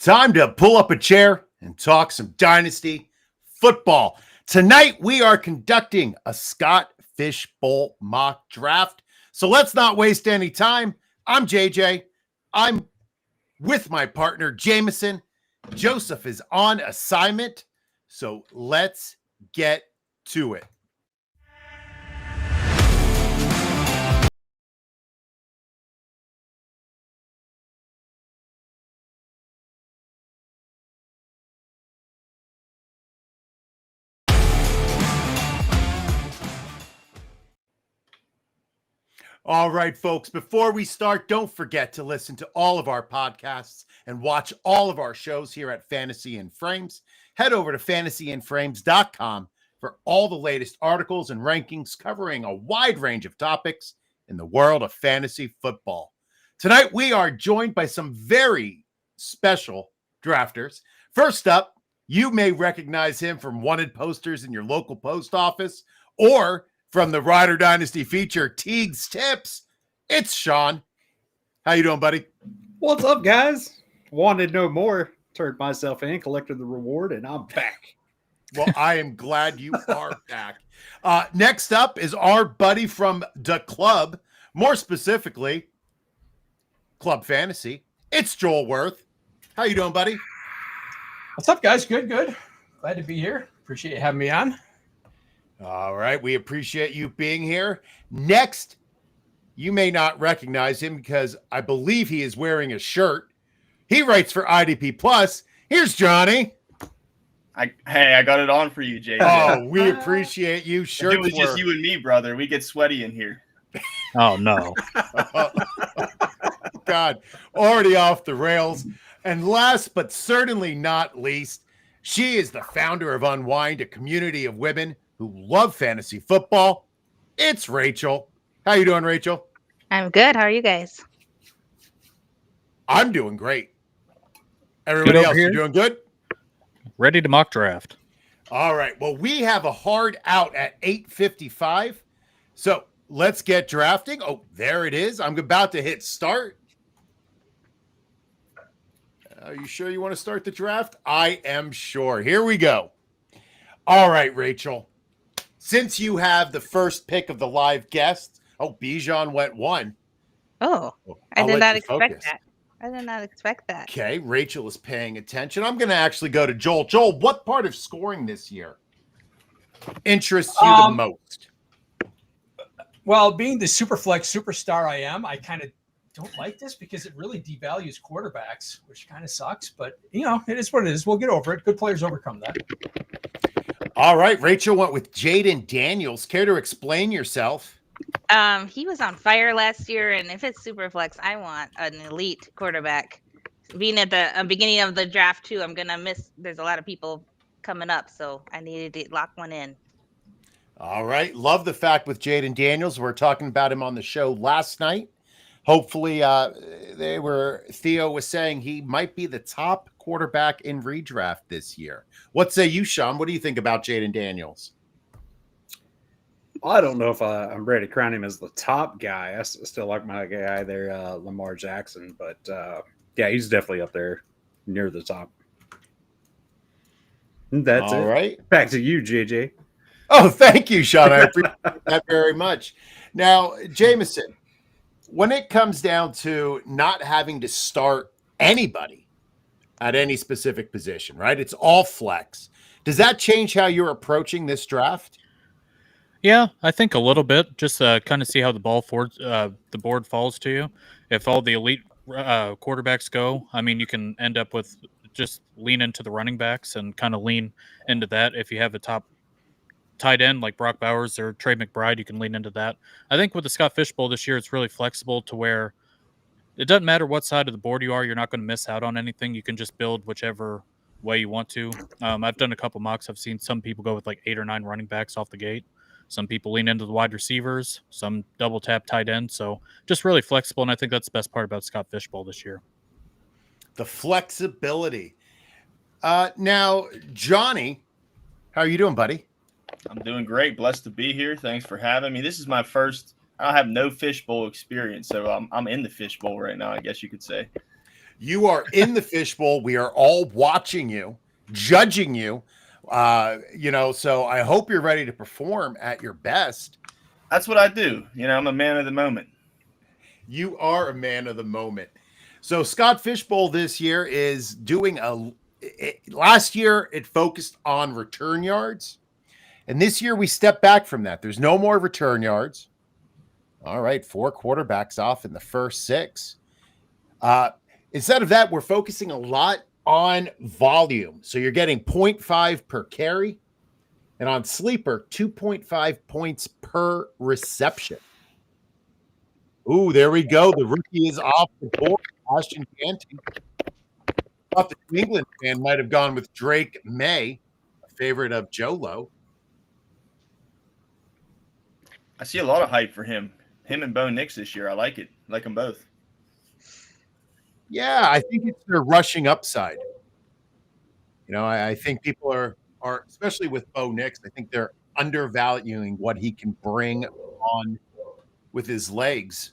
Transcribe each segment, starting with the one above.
Time to pull up a chair and talk some Dynasty football. Tonight, we are conducting a Scott Fish Bowl mock draft. So let's not waste any time. I'm JJ. I'm with my partner, Jameson. Joseph is on assignment. So let's get to it. All right, folks, before we start, don't forget to listen to all of our podcasts and watch all of our shows here at Fantasy in Frames. Head over to fantasyinframes.com for all the latest articles and rankings covering a wide range of topics in the world of fantasy football. Tonight, we are joined by some very special drafters. First up, you may recognize him from wanted posters in your local post office or from the Rider Dynasty feature, Teague's Tips. It's Sean. How you doing, buddy? What's up, guys? Wanted no more. Turned myself in, collected the reward, and I'm back. Well, I am glad you are back. Next up is our buddy from the club, more specifically, Club Fantasy. It's Joel Worth. How you doing, buddy? What's up, guys? Good. Glad to be here. Appreciate you having me on. All right. We appreciate you being here. Next, you may not recognize him because I believe he is wearing a shirt. He writes for IDP Plus. Here's Johnny. I got it on for you, JJ. Oh, we appreciate you. Shirt. It was just you and me, brother. We get sweaty in here. Oh, no. God, already off the rails. And last but certainly not least, she is the founder of Unwind, a community of women who love fantasy football. It's Rachel. How you doing, Rachel? I'm good. How are you guys? I'm doing great. Everybody else, you doing good? Ready to mock draft. All right. Well, we have a hard out at 8:55. So let's get drafting. Oh, there it is. I'm about to hit start. Are you sure you want to start the draft? I am sure. Here we go. All right, Rachel. Since you have the first pick of the live guests, Bijan went one. Oh, I did not expect that. I did not expect that. Okay, Rachel is paying attention. I'm going to actually go to Joel. Joel, what part of scoring this year interests you the most? Well, being the Superflex superstar I am, I kind of don't like this because it really devalues quarterbacks, which kind of sucks. But, it is what it is. We'll get over it. Good players overcome that. All right, Rachel went with Jaden Daniels. Care to explain yourself? He was on fire last year, and if it's super flex, I want an elite quarterback. Being at the beginning of the draft too, I'm gonna miss. There's a lot of people coming up, so I needed to lock one in. All right, love the fact with Jaden Daniels. We're talking about him on the show last night. Hopefully, Theo was saying he might be the top quarterback in redraft this year. What say you, Sean? What do you think about Jaden Daniels? I don't know if I'm ready to crown him as the top guy. I still like my guy there, Lamar Jackson. But, yeah, he's definitely up there near the top. That's all it. Right. Back to you, JJ. Oh, thank you, Sean. I appreciate that very much. Now, Jameson, when it comes down to not having to start anybody at any specific position, right? It's all flex. Does that change how you're approaching this draft? Yeah, I think a little bit. Just kind of see how the board falls to you. If all the elite quarterbacks go, I mean, you can end up with just lean into the running backs and kind of lean into that. If you have a top tight end like Brock Bowers or Trey McBride, you can lean into that. I think with the Scott Fish Bowl this year, it's really flexible to where it doesn't matter what side of the board you are. You're not going to miss out on anything. You can just build whichever way you want to. I've done a couple mocks. I've seen some people go with like 8 or 9 running backs off the gate. Some people lean into the wide receivers, some double tap tight end. So just really flexible, and I think that's the best part about Scott Fish Bowl this year. The flexibility. Now, Johnny, how are you doing, buddy? I'm doing great. Blessed to be here. Thanks for having me. This is my first. I have no fishbowl experience, so I'm in the fishbowl right now, I guess you could say. You are in the fishbowl. We are all watching you, judging you. So I hope you're ready to perform at your best. That's what I do. I'm a man of the moment. You are a man of the moment. So Scott Fishbowl this year is doing last year it focused on return yards. And this year we step back from that. There's no more return yards. All right, 4 quarterbacks off in the first 6. Instead of that, we're focusing a lot on volume. So you're getting 0.5 per carry. And on Sleeper, 2.5 points per reception. Ooh, there we go. The rookie is off the board. Ashton Canty. Thought the New England fan might have gone with Drake May, a favorite of Jolo. I see a lot of hype for him. Him and Bo Nix this year. I like it. I like them both. Yeah, I think it's their rushing upside. I think people are especially with Bo Nix, I think they're undervaluing what he can bring on with his legs.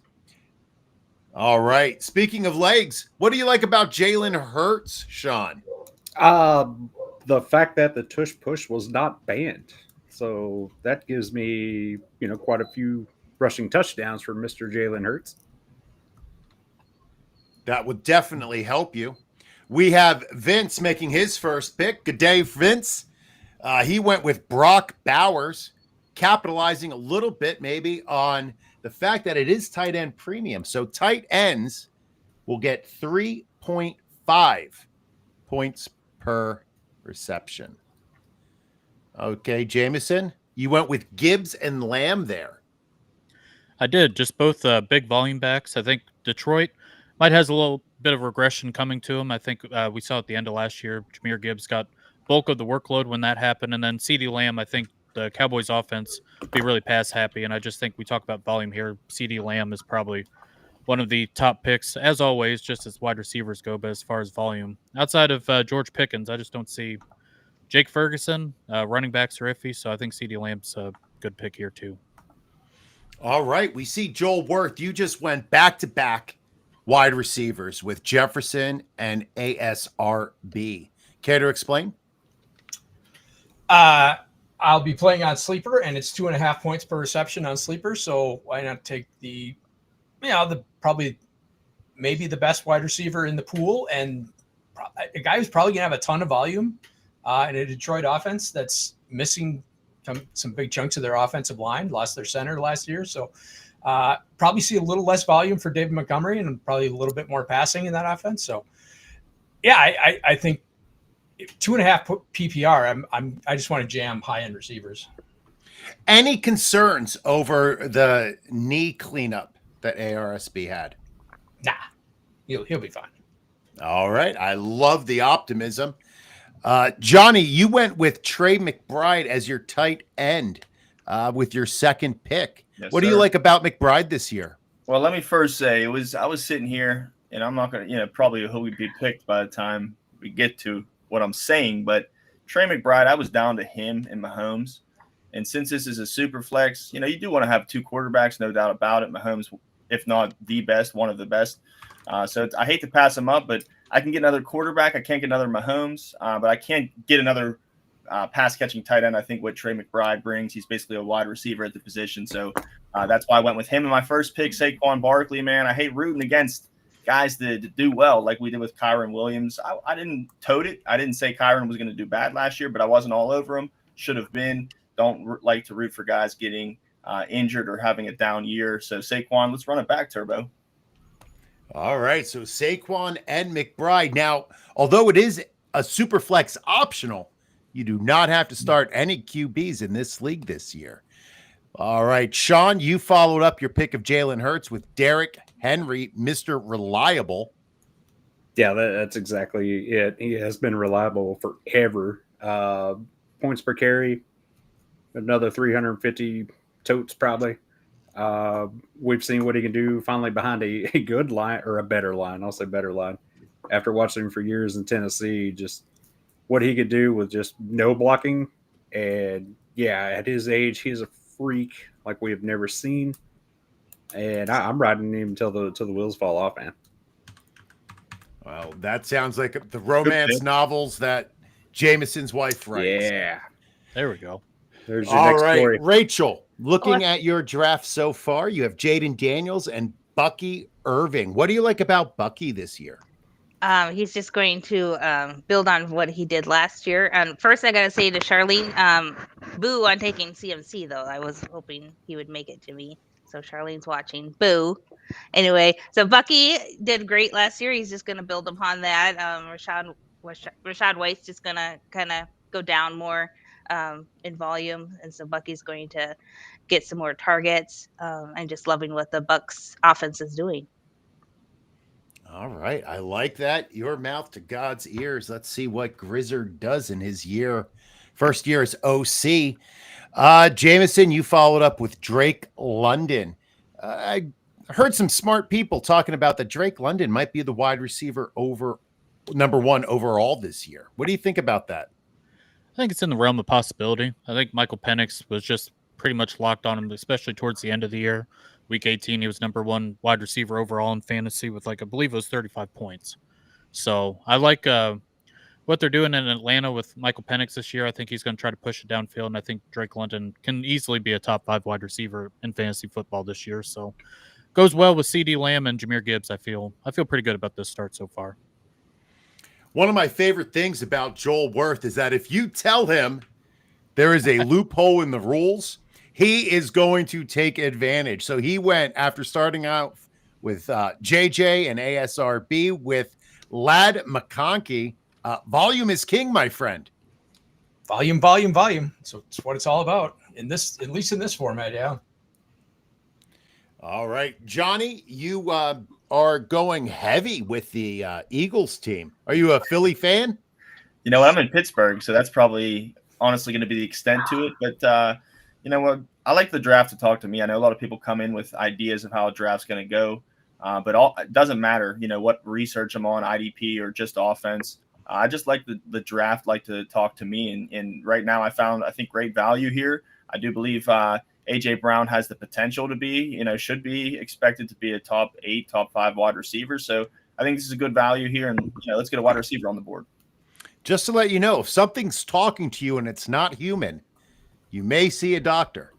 All right. Speaking of legs, what do you like about Jalen Hurts, Sean? The fact that the tush push was not banned. So that gives me, quite a few rushing touchdowns for Mr. Jalen Hurts. That would definitely help you. We have Vince making his first pick. Good day, Vince. He went with Brock Bowers, capitalizing a little bit maybe on the fact that it is tight end premium. So tight ends will get 3.5 points per reception. Okay, Jameson, you went with Gibbs and Lamb there. I did. Just both big volume backs. I think Detroit might has a little bit of regression coming to him. I think we saw at the end of last year, Jahmyr Gibbs got bulk of the workload when that happened. And then CeeDee Lamb, I think the Cowboys offense be really pass happy. And I just think we talk about volume here. CeeDee Lamb is probably one of the top picks, as always, just as wide receivers go. But as far as volume, outside of George Pickens, I just don't see Jake Ferguson. Running backs are iffy. So I think CeeDee Lamb's a good pick here too. All right. We see Joel Worth. You just went back-to-back wide receivers with Jefferson and ASRB. Care to explain? I'll be playing on Sleeper, and it's 2.5 points per reception on Sleeper. So why not take the probably maybe the best wide receiver in the pool, and a guy who's probably gonna have a ton of volume in a Detroit offense that's missing some big chunks of their offensive line, lost their center last year. So probably see a little less volume for David Montgomery and probably a little bit more passing in that offense. So yeah, I think 2.5 PPR. I just want to jam high end receivers. Any concerns over the knee cleanup that ARSB had? Nah, he'll be fine. All right. I love the optimism. Johnny, you went with Trey McBride as your tight end with your second pick. Yes, what do you like about McBride this year? Well, let me first say I was sitting here, and I'm not going to, probably who would be picked by the time we get to what I'm saying, but Trey McBride, I was down to him and Mahomes. And since this is a super flex, you do want to have 2 quarterbacks, no doubt about it. Mahomes, if not the best, one of the best. So I hate to pass him up, but I can get another quarterback. I can't get another Mahomes, but I can't get another pass-catching tight end. I think what Trey McBride brings, he's basically a wide receiver at the position. So that's why I went with him in my first pick, Saquon Barkley. Man, I hate rooting against guys that do well like we did with Kyron Williams. I didn't tote it. I didn't say Kyron was going to do bad last year, but I wasn't all over him. Should have been. Don't like to root for guys getting injured or having a down year. So Saquon, let's run it back, Turbo. All right, so Saquon and McBride. Now, although it is a super flex optional, you do not have to start any QBs in this league this year. All right, Sean, you followed up your pick of Jalen Hurts with Derrick Henry, Mr. Reliable. Yeah, that's exactly it. He has been reliable forever. Points per carry, another 350 totes probably. We've seen what he can do finally behind a good line, or a better line. I'll say better line. After watching him for years in Tennessee, just what he could do with just no blocking. And yeah, at his age, he's a freak like we have never seen. And I'm riding him until the wheels fall off, man. Well, that sounds like the romance novels that Jameson's wife writes. Yeah. There we go. There's your All next right, story. Rachel, looking at your draft so far, you have Jaden Daniels and Bucky Irving. What do you like about Bucky this year? He's just going to build on what he did last year. And first, I got to say to Charlene, boo on taking CMC, though. I was hoping he would make it to me. So Charlene's watching. Boo. Anyway, so Bucky did great last year. He's just going to build upon that. Rashad White's just going to kind of go down more in volume. And so Bucky's going to get some more targets. I'm just loving what the Bucs offense is doing. All right. I like that. Your mouth to God's ears. Let's see what Grizzard does in his first year as OC. Jameson, you followed up with Drake London. I heard some smart people talking about that Drake London might be the wide receiver number 1 overall this year. What do you think about that? I think it's in the realm of possibility. I think Michael Penix was just pretty much locked on him, especially towards the end of the year. Week 18, he was number 1 wide receiver overall in fantasy with, I believe it was 35 points. So I like what they're doing in Atlanta with Michael Penix this year. I think he's going to try to push it downfield, and I think Drake London can easily be a top 5 wide receiver in fantasy football this year. So goes well with CeeDee Lamb and Jahmyr Gibbs. I feel pretty good about this start so far. One of my favorite things about Joel Wirth is that if you tell him there is a loophole in the rules, he is going to take advantage. So he went, after starting out with JJ and ASRB, with Lad McConkey. Volume is king, my friend. Volume. So it's what it's all about at least in this format. Yeah. All right, Johnny, you are going heavy with the Eagles team. Are you a Philly fan? You know, I'm in Pittsburgh, so that's probably honestly going to be the extent to it. But you know what? I like the draft to talk to me. I know a lot of people come in with ideas of how a draft's going to go, but it doesn't matter, you know, what research I'm on, IDP or just offense. I just like the draft, like to talk to me. And right now I think, great value here. I do believe A.J. Brown has the potential to be, you know, should be expected to be a top 8, top 5 wide receiver. So I think this is a good value here. And, you know, let's get a wide receiver on the board. Just to let you know, if something's talking to you and it's not human, you may see a doctor.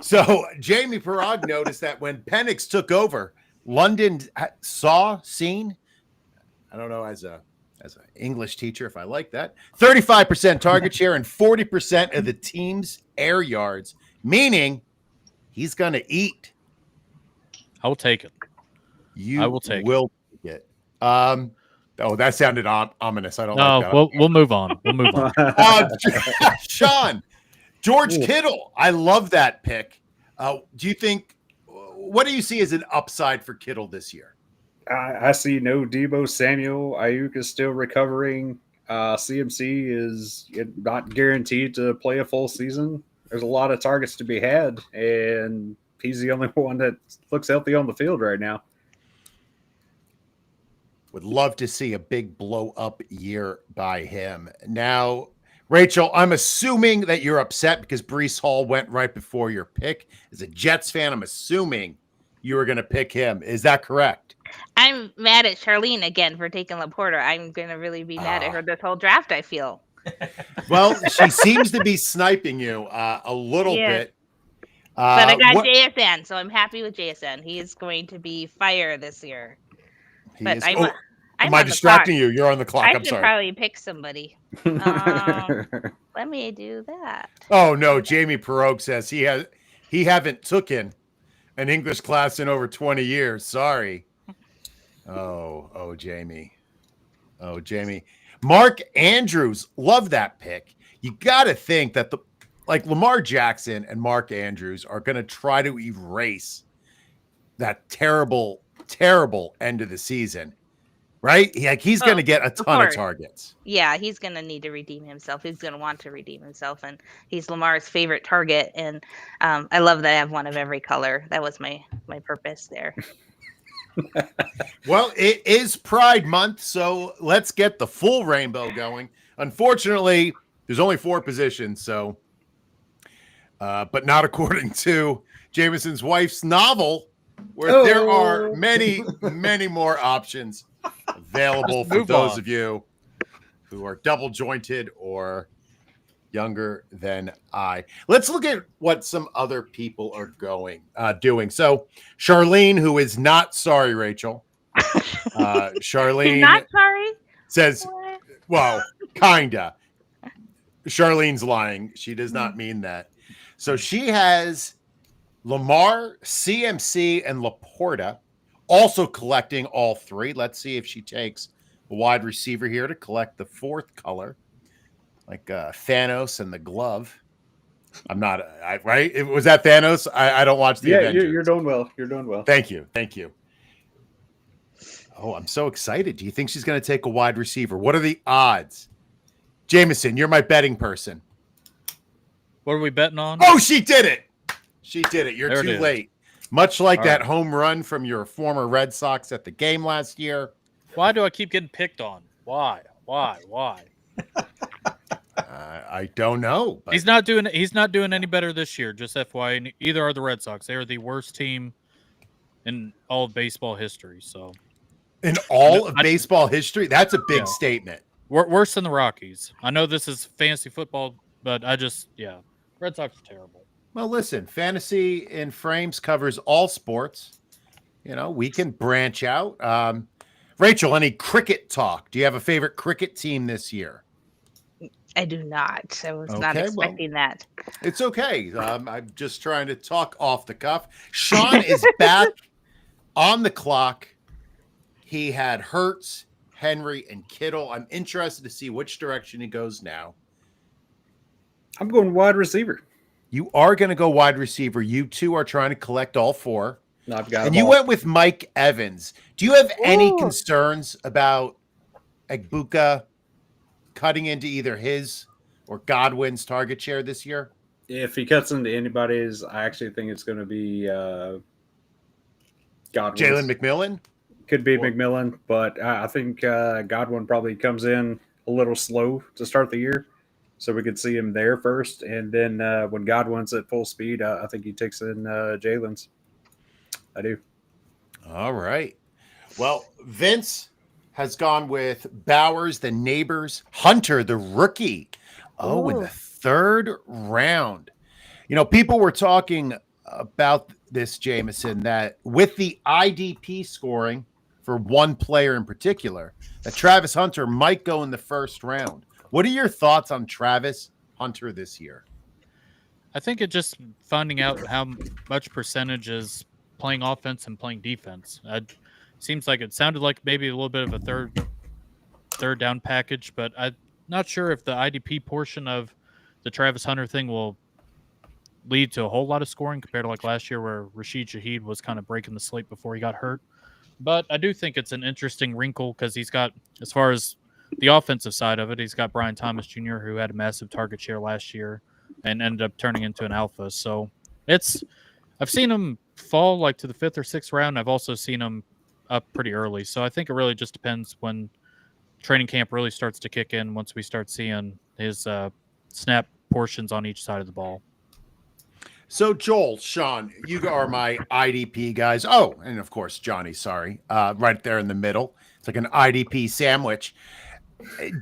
So Jamie Parag noticed that when Penix took over, London seen, I don't know, as an English teacher, if I like that, 35% target share and 40% of the team's air yards, meaning he's going to eat. I will take it. I will take it. Oh, that sounded ominous. I don't like that. We'll move on. Sean, George Kittle. I love that pick. What do you see as an upside for Kittle this year? I see no Deebo Samuel. Ayuk is still recovering. CMC is not guaranteed to play a full season. There's a lot of targets to be had, and he's the only one that looks healthy on the field right now. Would love to see a big blow up year by him. Now, Rachel, I'm assuming that you're upset because Breece Hall went right before your pick. As a Jets fan, I'm assuming you were going to pick him. Is that correct? I'm mad at Charlene again for taking Laporta. I'm going to really be mad at her this whole draft, I feel. Well, she seems to be sniping you a little bit. But I got JSN, so I'm happy with JSN. He is going to be fire this year. Am I distracting you? You're on the clock. I'm should sorry. Probably pick somebody. Let me do that. Oh no, Jamie Perot says he haven't taken an English class in over 20 years. Sorry. Oh, Jamie. Mark Andrews, love that pick. You got to think that Lamar Jackson and Mark Andrews are going to try to erase that terrible end of the season. Right? He's going to get a ton of targets. Yeah, he's going to need to redeem himself. He's going to want to redeem himself. And he's Lamar's favorite target. And I love that I have one of every color. That was my purpose there. Well, it is Pride Month, so let's get the full rainbow going. Unfortunately, there's only 4 positions, but not according to Jameson's wife's novel. where there are many, many more options available Just for move those on. of you who are double jointed or younger than I. Let's look at what some other people are doing. So Charlene, who is not sorry, Rachel. Charlene You're not sorry? says, What? well, kinda. Charlene's lying. She does not mean that. So she has Lamar, CMC, and Laporta also collecting all three. Let's see if she takes a wide receiver here to collect the fourth color, like Thanos and the glove. I'm not right. Was that Thanos? I don't watch the Avengers. You're doing well. You're doing well. Thank you. Oh, I'm so excited. Do you think she's going to take a wide receiver? What are the odds? Jameson, you're my betting person. What are we betting on? Oh, she did it. You're There it too is. late. Much like All that right. home run from your former Red Sox at the game last year. Why do I keep getting picked on? Why? I don't know. But He's not doing any better this year. Just FYI, and either are the Red Sox. They are the worst team in all of baseball history. So in all of baseball history, that's a big Yeah. statement. worse than the Rockies. I know this is fantasy football, but Red Sox are terrible. Well, listen, Fantasy in Frames covers all sports. We can branch out. Rachel, any cricket talk? Do you have a favorite cricket team this year? I do not. I was not Okay, expecting that. It's okay. I'm just trying to talk off the cuff. Sean is back on the clock. He had Hurts, Henry, and Kittle. I'm interested to see which direction he goes now. I'm going wide receiver. You are going to go wide receiver. You two are trying to collect all four. No, I've got And them you all. went with Mike Evans. Do you have any Ooh. concerns about Egbuka cutting into either his or Godwin's target share this year? If he cuts into anybody's, I actually think it's going to be Godwin. Jalen McMillan? Could be McMillan, but I think Godwin probably comes in a little slow to start the year. So we could see him there first. And then when Godwin's at full speed, I think he takes in Jalen's. I do. All right. Well, Vince has gone with Bowers, the neighbors, Hunter, the rookie. Oh, in the third round. People were talking about this, Jameson, that with the IDP scoring for one player in particular, that Travis Hunter might go in the first round. What are your thoughts on Travis Hunter this year? I think it just finding out how much percentage is playing offense and playing defense. Seems like it sounded like maybe a little bit of a third down package, but I'm not sure if the IDP portion of the Travis Hunter thing will lead to a whole lot of scoring compared to like last year where Rashid Shaheed was kind of breaking the slate before he got hurt. But I do think it's an interesting wrinkle because he's got, as far as the offensive side of it, he's got Brian Thomas Jr., who had a massive target share last year and ended up turning into an alpha. So I've seen him fall like to the 5th or 6th round. I've also seen him up pretty early. So I think it really just depends when training camp really starts to kick in once we start seeing his snap portions on each side of the ball. So Joel, Sean, you are my IDP guys. Oh, and of course, Johnny, sorry. Right there in the middle. It's like an IDP sandwich.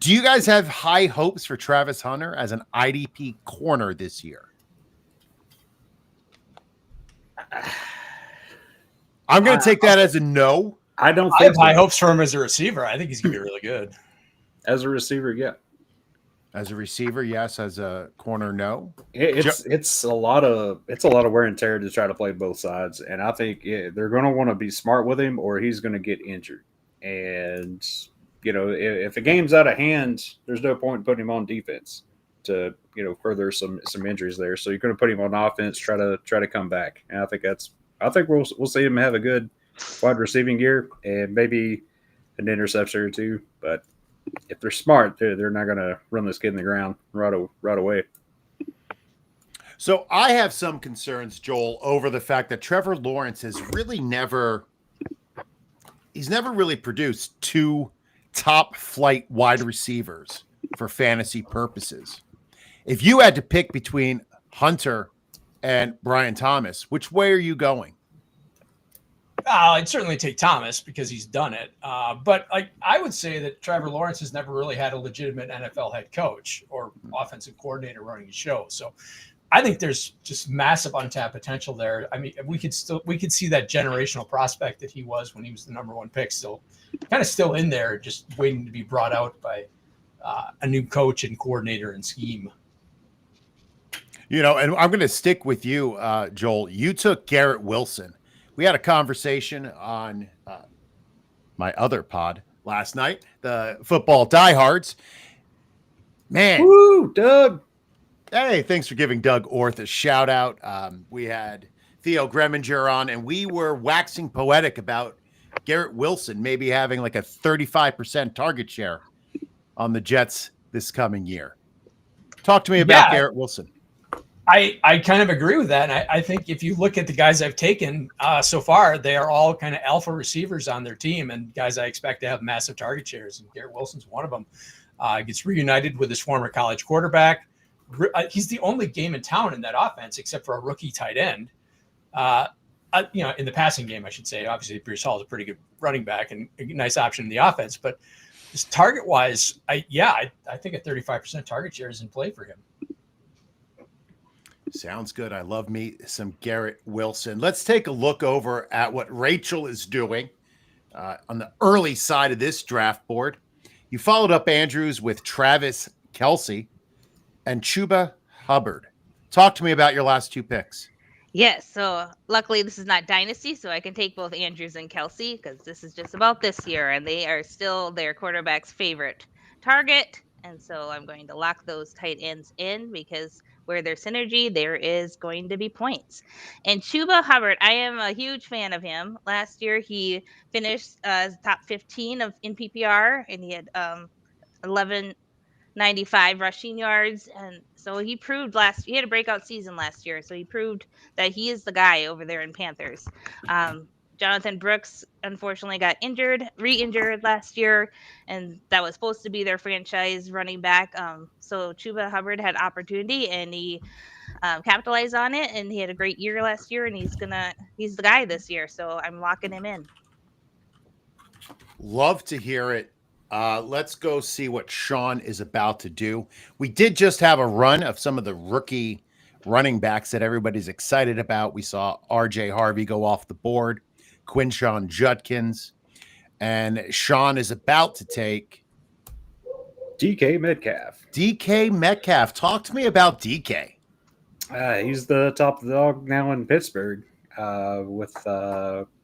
Do you guys have high hopes for Travis Hunter as an IDP corner this year? I'm going to take that as a no. I don't I think have high hopes for him as a receiver. I think he's going to be really good. as a receiver, yeah. As a receiver, yes. As a corner, no. It's a lot of wear and tear to try to play both sides, and I think they're going to want to be smart with him, or he's going to get injured. And if the game's out of hand, there's no point in putting him on defense to further some injuries there. So you're going to put him on offense, try to come back, and I think we'll see him have a good wide receiving year and maybe an interception or two, but. If they're smart, they're not going to run this kid in the ground right away. So I have some concerns, Joel, over the fact that Trevor Lawrence has really never really produced two top flight wide receivers for fantasy purposes. If you had to pick between Hunter and Brian Thomas, which way are you going? I'd certainly take Thomas because he's done it. But I would say that Trevor Lawrence has never really had a legitimate NFL head coach or offensive coordinator running the show. So I think there's just massive untapped potential there. I mean, we could see that generational prospect that he was when he was the number one pick, still in there, just waiting to be brought out by a new coach and coordinator and scheme. And I'm going to stick with you, Joel. You took Garrett Wilson. We had a conversation on my other pod last night, the Football Diehards. Man. Woo, Doug. Hey, thanks for giving Doug Orth a shout out. We had Theo Greminger on, and we were waxing poetic about Garrett Wilson maybe having like a 35% target share on the Jets this coming year. Talk to me about Garrett Wilson. I kind of agree with that. And I think if you look at the guys I've taken so far, they are all kind of alpha receivers on their team and guys I expect to have massive target shares. And Garrett Wilson's one of them. Gets reunited with his former college quarterback. He's the only game in town in that offense, except for a rookie tight end. In the passing game, I should say. Obviously, Breece Hall is a pretty good running back and a nice option in the offense. But just target-wise, I think a 35% target share is in play for him. Sounds good. I love me some Garrett Wilson. Let's take a look over at what Rachel is doing on the early side of this draft board. You followed up Andrews with Travis Kelce and Chuba Hubbard. Talk to me about your last two picks. Yes, so luckily this is not Dynasty, so I can take both Andrews and Kelce because this is just about this year, and they are still their quarterback's favorite target. And so I'm going to lock those tight ends in because where there's synergy, there is going to be points. And Chuba Hubbard, I am a huge fan of him. Last year, he finished as top 15 in PPR, and he had 1195 rushing yards. And so he proved he had a breakout season last year. So he proved that he is the guy over there in Panthers. Jonathan Brooks, unfortunately, got re-injured last year, and that was supposed to be their franchise running back. So Chuba Hubbard had opportunity, and he capitalized on it, and he had a great year last year, and he's the guy this year. So I'm locking him in. Love to hear it. Let's go see what Sean is about to do. We did just have a run of some of the rookie running backs that everybody's excited about. We saw RJ Harvey go off the board, Quinshon Judkins, and Sean is about to take DK Metcalf. DK Metcalf. Talk to me about DK. He's the top dog now in Pittsburgh with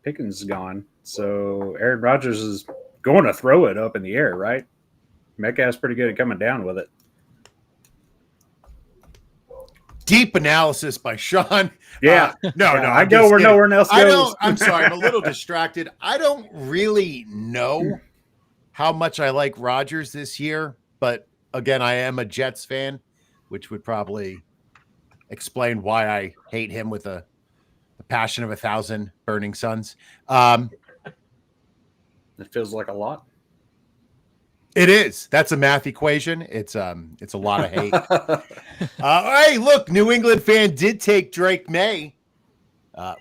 Pickens gone. So Aaron Rodgers is going to throw it up in the air, right? Metcalf's pretty good at coming down with it. Deep analysis by Sean. Yeah. No, I go where no one else goes. I'm sorry. I'm a little distracted. I don't really know how much I like Rodgers this year, but again, I am a Jets fan, which would probably explain why I hate him with the passion of 1,000 burning suns. It feels like a lot. It is. That's a math equation. It's a lot of hate. Hey, look, New England fan did take Drake May.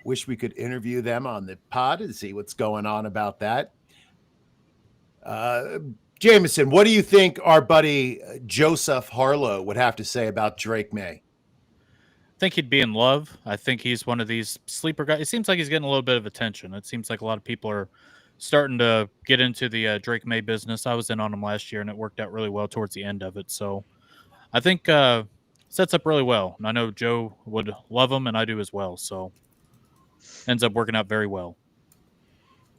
Wish we could interview them on the pod and see what's going on about that. Jameson, what do you think our buddy Joseph Harlow would have to say about Drake May? I think he'd be in love. I think he's one of these sleeper guys. It seems like he's getting a little bit of attention. It seems like a lot of people are starting to get into the Drake May business. I was in on him last year, and it worked out really well towards the end of it. So I think sets up really well. And I know Joe would love him, and I do as well. So ends up working out very well.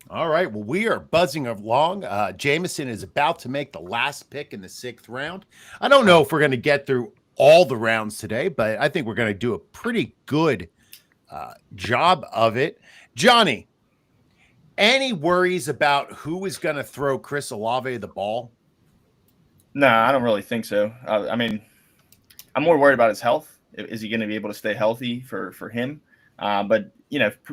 All right. Well, we are buzzing along. Jameson is about to make the last pick in the 6th round. I don't know if we're going to get through all the rounds today, but I think we're going to do a pretty good job of it. Johnny, any worries about who is going to throw Chris Olave the ball? No, I don't really think so. I mean, I'm more worried about his health. Is he going to be able to stay healthy for him? But,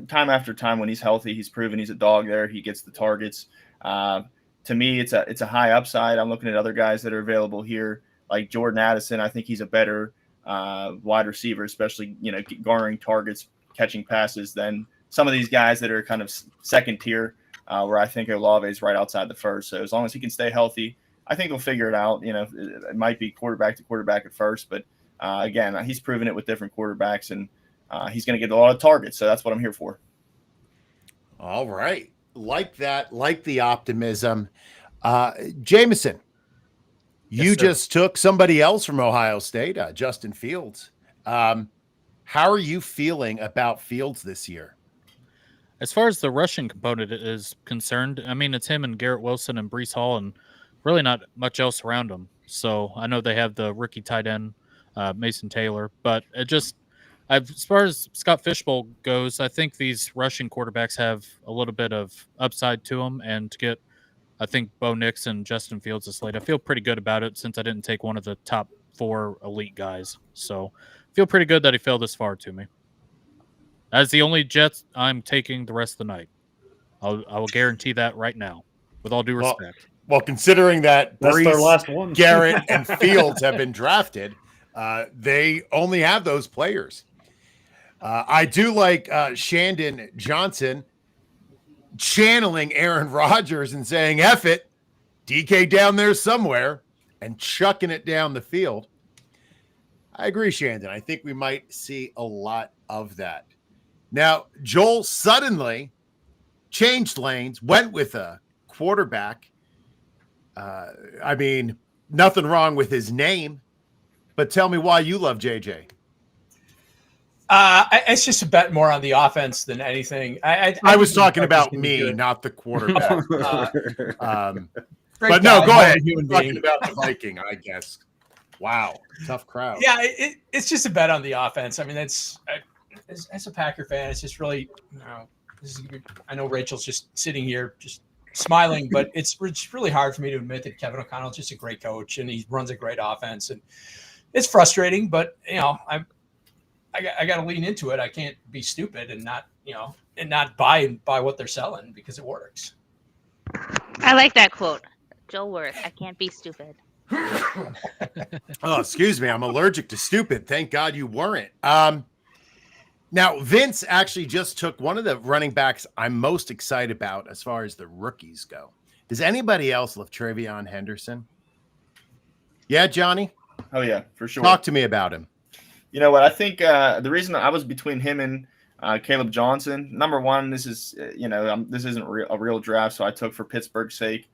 time after time when he's healthy, he's proven he's a dog there. He gets the targets. To me, it's a high upside. I'm looking at other guys that are available here, like Jordan Addison. I think he's a better wide receiver, especially, garnering targets, catching passes than some of these guys that are kind of second tier, where I think Olave is right outside the first. So as long as he can stay healthy, I think they'll figure it out. It might be quarterback to quarterback at first, but again, he's proven it with different quarterbacks, and he's going to get a lot of targets. So that's what I'm here for. All right. Like that, like the optimism. Jameson, you just took somebody else from Ohio State, Justin Fields. How are you feeling about Fields this year? As far as the rushing component is concerned, I mean, it's him and Garrett Wilson and Breece Hall and really not much else around them. So I know they have the rookie tight end, Mason Taylor, but as far as Scott Fishbowl goes, I think these rushing quarterbacks have a little bit of upside to them, and to get, I think, Bo Nix and Justin Fields this late, I feel pretty good about it since I didn't take one of the top 4 elite guys. So I feel pretty good that he fell this far to me. As the only Jets I'm taking the rest of the night. I will guarantee that right now, with all due respect. Well, considering that That's their Breece, last one. Garrett, and Fields have been drafted, they only have those players. I do like Shandon Johnson channeling Aaron Rodgers and saying, F it, DK down there somewhere, and chucking it down the field. I agree, Shandon. I think we might see a lot of that. Now, Joel suddenly changed lanes, went with a quarterback. I mean, nothing wrong with his name, but tell me why you love JJ. It's just a bet more on the offense than anything. I was talking about me, not the quarterback. But no, guy, go ahead. Human Talking being. about the Viking, I guess. Wow, tough crowd. Yeah, it's just a bet on the offense. I mean, as a Packer fan, it's just really, I know Rachel's just sitting here just smiling, but it's really hard for me to admit that Kevin O'Connell's just a great coach and he runs a great offense, and it's frustrating. But I got to lean into it. I can't be stupid and not buy what they're selling because it works. I like that quote. Joel Worth, I can't be stupid. Oh, excuse me. I'm allergic to stupid. Thank God you weren't. Now, Vince actually just took one of the running backs I'm most excited about as far as the rookies go. Does anybody else love Travion Henderson? Yeah, Johnny? Oh, yeah, for sure. Talk to me about him. You know what? I think the reason I was between him and Caleb Johnson, number one, this is, this isn't a real draft, so I took for Pittsburgh's sake.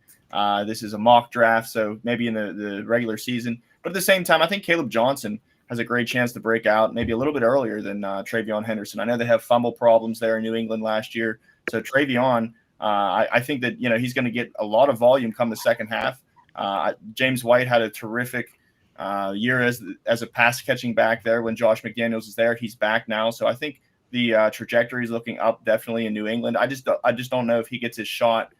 This is a mock draft, so maybe in the regular season. But at the same time, I think Caleb Johnson has a great chance to break out maybe a little bit earlier than Travion Henderson. I know they have fumble problems there in New England last year. So Travion, I think that, he's going to get a lot of volume come the second half. James White had a terrific year as a pass-catching back there when Josh McDaniels is there. He's back now. So I think the trajectory is looking up definitely in New England. I just don't know if he gets his shot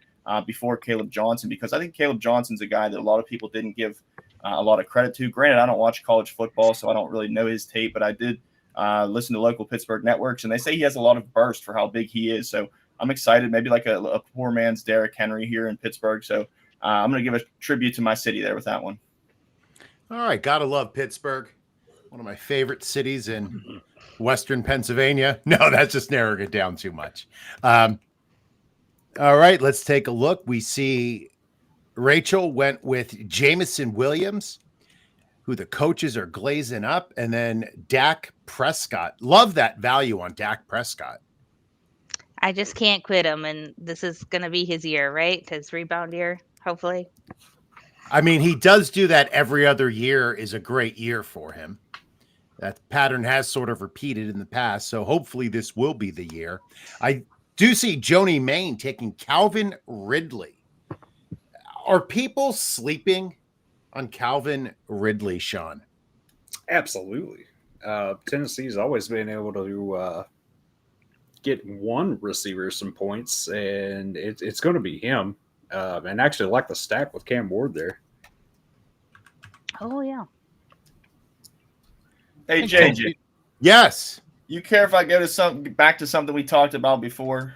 before Caleb Johnson, because I think Caleb Johnson's a guy that a lot of people didn't give a lot of credit to. Granted, I don't watch college football, so I don't really know his tape, but I did listen to local Pittsburgh networks, and they say he has a lot of burst for how big he is. So I'm excited, maybe like a poor man's Derrick Henry here in Pittsburgh. So I'm going to give a tribute to my city there with that one. All right. Gotta love Pittsburgh. One of my favorite cities in Western Pennsylvania. No, that's just narrowing it down too much. All right. Let's take a look. We see Rachel went with Jameson Williams, who the coaches are glazing up, and then Dak Prescott. Love that value on Dak Prescott. I just can't quit him, and this is going to be his year, right? His rebound year, hopefully. I mean, he does do that every other year is a great year for him. That pattern has sort of repeated in the past, so hopefully this will be the year. I do see Joni Main taking Calvin Ridley. Are people sleeping on Calvin Ridley, Sean? Absolutely. Tennessee's always been able to get one receiver some points, and it's going to be him. And actually, I like the stack with Cam Ward there. Oh, yeah. Hey, JJ. Yes. You care if I go to back to something we talked about before?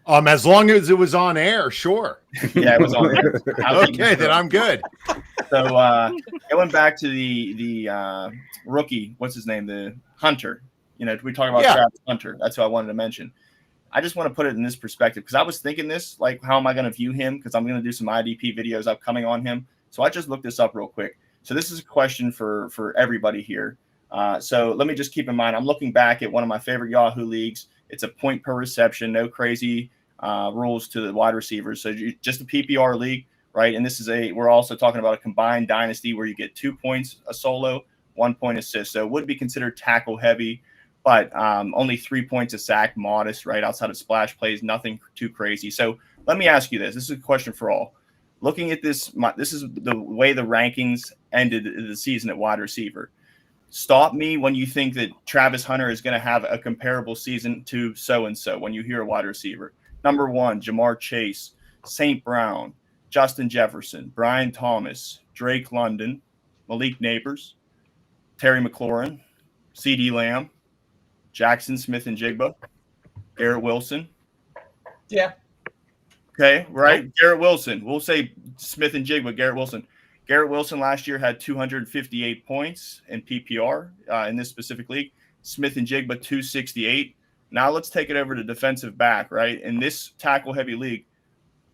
As long as it was on air, sure. Yeah, it was on air. Okay, then I'm good. So going back to the rookie, what's his name? The Hunter. We talk about Travis Hunter. That's who I wanted to mention. I just want to put it in this perspective because I was thinking this, like, how am I going to view him? Because I'm going to do some IDP videos upcoming on him. So I just looked this up real quick. So this is a question for everybody here. So let me just keep in mind, I'm looking back at one of my favorite Yahoo leagues. It's a point per reception, no crazy rules to the wide receivers. So just a PPR league, right? And we're also talking about a combined dynasty where you get 2 points a solo, 1 point assist. So it would be considered tackle heavy, but only 3 points a sack, modest, right? Outside of splash plays, nothing too crazy. So let me ask you this. This is a question for all. Looking at this, this is the way the rankings ended the season at wide receiver. Stop me when you think that Travis Hunter is going to have a comparable season to so-and-so when you hear a wide receiver. Number 1, Jamar Chase, St. Brown, Justin Jefferson, Brian Thomas, Drake London, Malik Neighbors, Terry McLaurin, CeeDee Lamb, Jackson Smith-Njigba, Garrett Wilson. Yeah. Okay, right? Nope. Garrett Wilson. We'll say Smith-Njigba, Garrett Wilson. Garrett Wilson last year had 258 points in PPR in this specific league. Smith-Njigba, 268. Now let's take it over to defensive back, right? In this tackle-heavy league,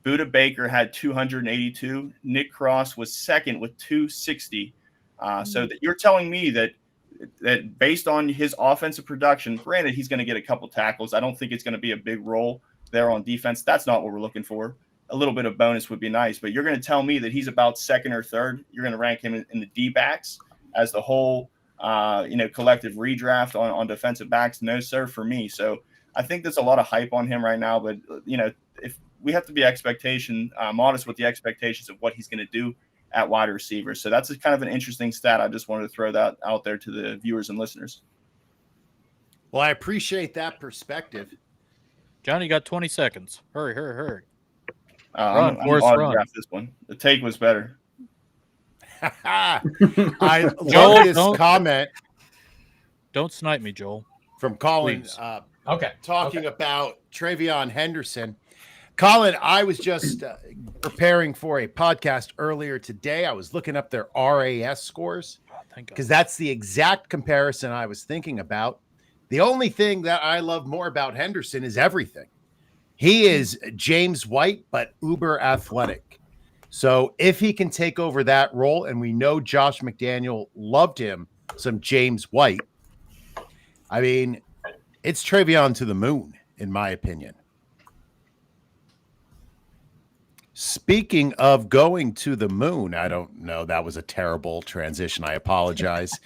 Budda Baker had 282. Nick Cross was second with 260. So that you're telling me that based on his offensive production, granted, he's going to get a couple tackles. I don't think it's going to be a big role there on defense. That's not what we're looking for. A little bit of bonus would be nice, but you're going to tell me that he's about second or third. You're going to rank him in the D-backs as the whole, collective redraft on defensive backs. No, sir, for me. So I think there's a lot of hype on him right now, but, if we have to be modest with the expectations of what he's going to do at wide receiver. So that's kind of an interesting stat. I just wanted to throw that out there to the viewers and listeners. Well, I appreciate that perspective. Johnny, you got 20 seconds. Hurry. I'm autograph this one. The take was better. I love this comment. Don't snipe me, Joel. From Colin. Talking about Travion Henderson. Colin, I was just preparing for a podcast earlier today. I was looking up their RAS scores because that's the exact comparison I was thinking about. The only thing that I love more about Henderson is everything. He is James White, but uber athletic. So if he can take over that role, and we know Josh McDaniel loved him some James White, I mean, it's Travion to the moon, in my opinion. Speaking of going to the moon, I don't know. That was a terrible transition. I apologize.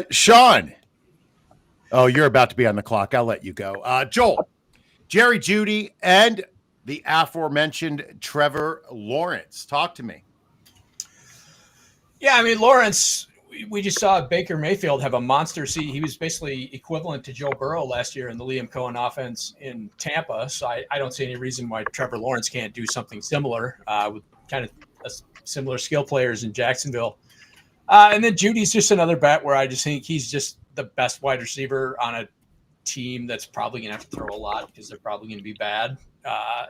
Sean. Oh, you're about to be on the clock. I'll let you go. Joel, Jerry Jeudy, and the aforementioned Trevor Lawrence. Talk to me. Yeah, I mean, Lawrence, we just saw Baker Mayfield have a monster season. He was basically equivalent to Joe Burrow last year in the Liam Cohen offense in Tampa. So I don't see any reason why Trevor Lawrence can't do something similar with kind of similar skill players in Jacksonville. And then Judy's just another bet where I just think he's just the best wide receiver on a team that's probably going to have to throw a lot because they're probably going to be bad.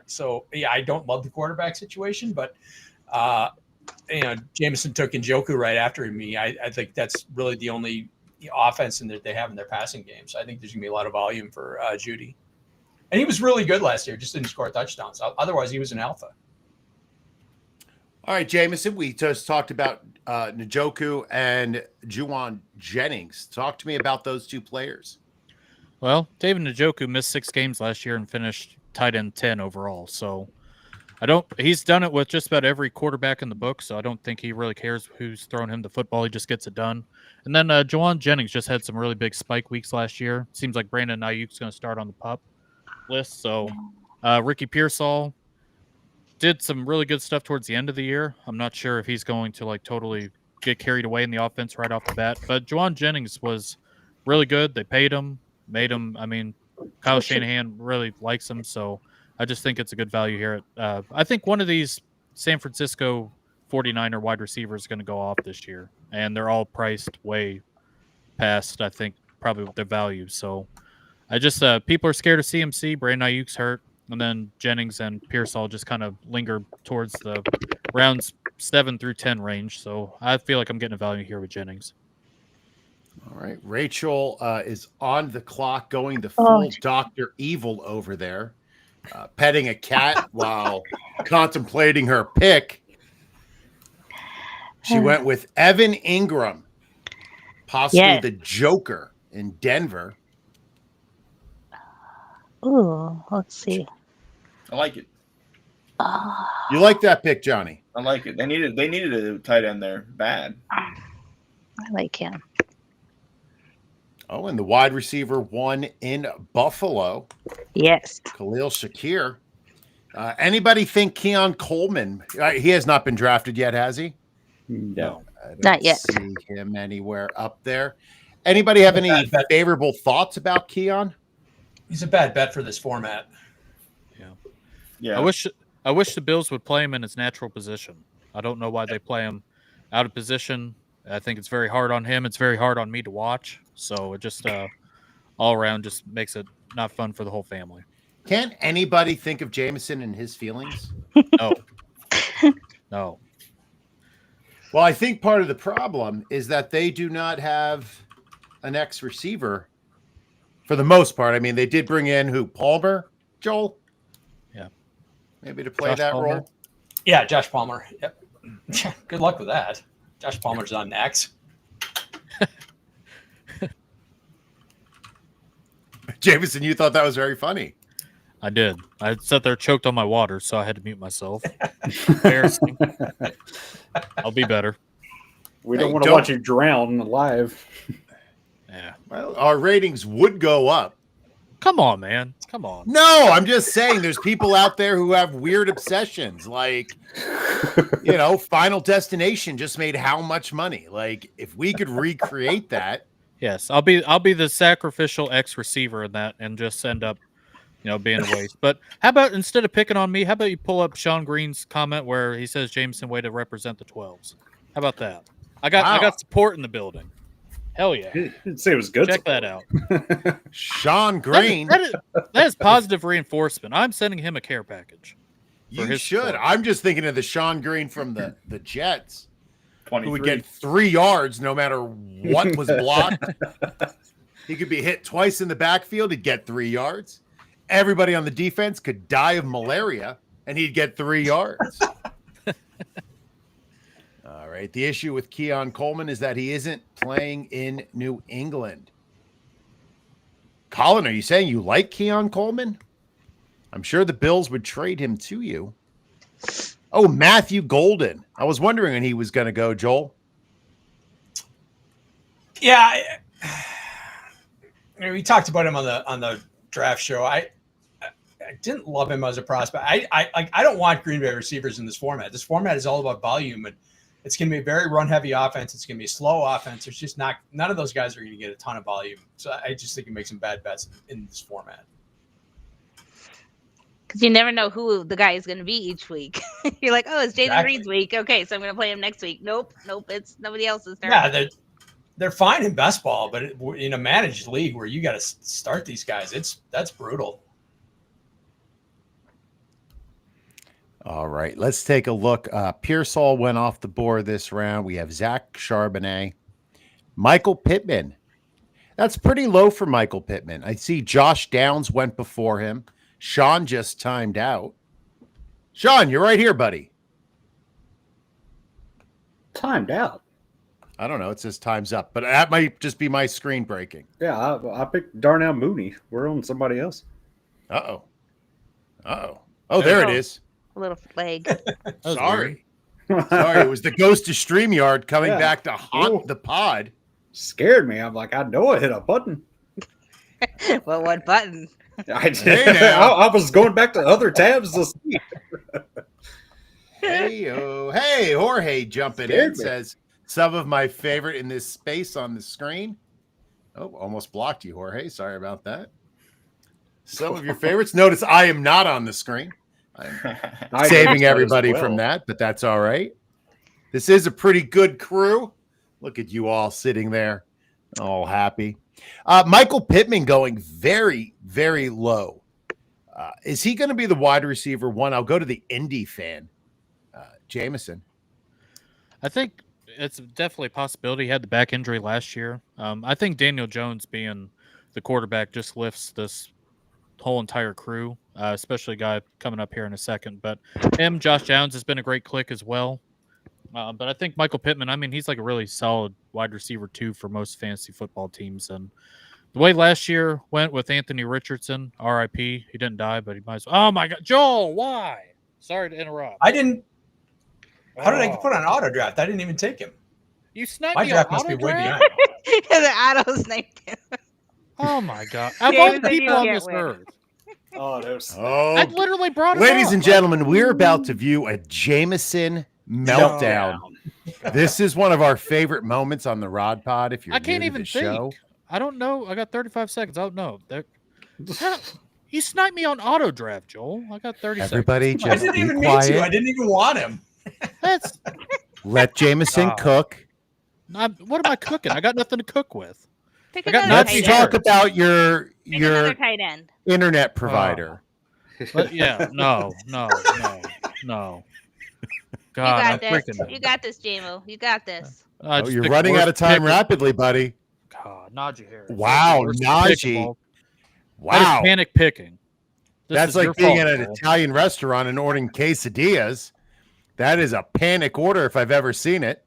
So, I don't love the quarterback situation, but Jameson took Njoku right after me. I think that's really the only offense that they have in their passing game. So I think there's going to be a lot of volume for Jeudy. And he was really good last year, just didn't score touchdowns. Otherwise, he was an alpha. All right, Jameson, we just talked about Njoku and Juwan Jennings. Talk to me about those two players. Well, David Njoku missed 6 games last year and finished tight end 10 overall. So he's done it with just about every quarterback in the book. So I don't think he really cares who's throwing him the football. He just gets it done. And then Juwan Jennings just had some really big spike weeks last year. Seems like Brandon Ayuk's going to start on the pup list. So Ricky Pearsall did some really good stuff towards the end of the year. I'm not sure if he's going to totally get carried away in the offense right off the bat. But Juwan Jennings was really good. They paid him, made him. I mean, Kyle Shanahan really likes him, so I just think it's a good value here. I think one of these San Francisco 49er wide receivers is going to go off this year, and they're all priced way past, I think, probably their value. So I just people are scared of CMC. Brandon Ayuk's hurt. And then Jennings and Pearsall just kind of linger towards the rounds 7 through 10 range. So I feel like I'm getting a value here with Jennings. All right. Rachel is on the clock going the full Dr. Evil over there, petting a cat while contemplating her pick. She went with Evan Ingram, possibly the Joker in Denver. Ooh, let's see. I like it. You like that pick, Johnny? I like it. They needed a tight end there bad. I like him. Oh, and the wide receiver one in Buffalo. Yes. Khalil Shakir. Anybody think Keon Coleman? He has not been drafted yet, has he? No. I don't Not yet. see him anywhere up there. Anybody have any favorable thoughts about Keon? He's a bad bet for this format. Yeah. I wish the Bills would play him in his natural position. I don't know why they play him out of position. I think it's very hard on him. It's very hard on me to watch. So it just all around just makes it not fun for the whole family. Can't anybody think of Jameson and his feelings? No. No. Well, I think part of the problem is that they do not have an ex-receiver for the most part. I mean, they did bring in who? Palmer, Joel? Yeah. Maybe to play Josh that Palmer. role. Yeah, Josh Palmer. Yep. Good luck with that. Josh Palmer's on next. Jameson, you thought that was very funny. I did. I sat there choked on my water, so I had to mute myself. Embarrassing. I'll be better. We don't want to watch you drown live. Yeah. Well, our ratings would go up. Come on, man. Come on. No, I'm just saying there's people out there who have weird obsessions. Like, Final Destination just made how much money? Like, if we could recreate that. Yes, I'll be the sacrificial ex-receiver in that and just end up, being a waste. But how about instead of picking on me, how about you pull up Sean Green's comment where he says Jameson way to represent the 12s? How about that? I got support in the building. Hell yeah. Didn't say it was good. Check that out. Sean Green. That is positive reinforcement. I'm sending him a care package. You should. Support. I'm just thinking of the Sean Green from the Jets. 23. Who would get 3 yards no matter what was blocked. He could be hit twice in the backfield. He'd get 3 yards. Everybody on the defense could die of malaria, and he'd get 3 yards. All right. The issue with Keon Coleman is that he isn't playing in New England. Colin, are you saying you like Keon Coleman? I'm sure the Bills would trade him to you. Oh, Matthew Golden. I was wondering when he was going to go, Joel. Yeah, we talked about him on the draft show. I didn't love him as a prospect. I don't want Green Bay receivers in this format. This format is all about volume, and it's going to be a very run-heavy offense. It's going to be a slow offense. There's just none of those guys are going to get a ton of volume. So I just think it makes some bad bets in this format. Because you never know who the guy is going to be each week. You're like, oh, it's Jaden Reed's week. Okay, so I'm going to play him next week. Nope, it's nobody else's turn. Yeah, they're fine in best ball, but in a managed league where you got to start these guys, that's brutal. All right, let's take a look. Pearsall went off the board this round. We have Zach Charbonnet, Michael Pittman. That's pretty low for Michael Pittman. I see Josh Downs went before him. Sean just timed out. Sean, you're right here, buddy. Timed out. I don't know. It says time's up, but that might just be my screen breaking. Yeah, I picked Darnell Mooney. We're on somebody else. Oh, there it is. A little flag. Sorry. It was the ghost of StreamYard coming back to haunt the pod. Scared me. I'm like, I know I hit a button. Well, what button? I did. Hey, now. I was going back to other tabs to see. Hey, Jorge jumping in says some of my favorite in this space on the screen. Oh, almost blocked you, Jorge. Sorry about that. Some of your favorites. Notice I am not on the screen. I'm saving everybody from that, but that's all right. This is a pretty good crew. Look at you all sitting there, all happy. Michael Pittman going very, very low. Is he going to be the wide receiver one? I'll go to the Indy fan, Jameson. I think it's definitely a possibility. He had the back injury last year. I think Daniel Jones being the quarterback just lifts this whole entire crew, especially a guy coming up here in a second. But Josh Downs has been a great click as well. But I think Michael Pittman, I mean, he's like a really solid wide receiver too for most fantasy football teams. And the way last year went with Anthony Richardson, RIP, he didn't die, but he might as well. Oh my God, Joel, why? Sorry to interrupt. I didn't. How did I put on auto draft? I didn't even take him. You sniped My me draft on must be auto way draft? behind. The auto sniped him. Oh my God. Of all the Jameson, you people on can't this win. earth. Oh, there's I literally brought it Ladies up. and gentlemen, we're about to view a Jameson meltdown. This is one of our favorite moments on the Rod Pod. If you're I can't new to even the show, think. I don't know. I got 35 seconds. I don't know. You sniped me on auto draft, Joel. I got 30 everybody seconds. I just didn't be even mean to. I quiet. didn't even want him. That's Let Jameson God. cook. what am I cooking? I got nothing to cook with. Pick I got another Nazi tight Let's end. talk about your Pick another your tight end. internet provider. But yeah, no. God, You got I'm this. freaking. You got this, JMO. You got this. I Oh, just you're picked running worst out of time pick. rapidly, buddy. God, Najee Harris. Wow, Worst pick of Najee. all. That Wow, is panic picking. This that's is like your being fault, at an Joel. Italian restaurant and ordering quesadillas. That is a panic order if I've ever seen it.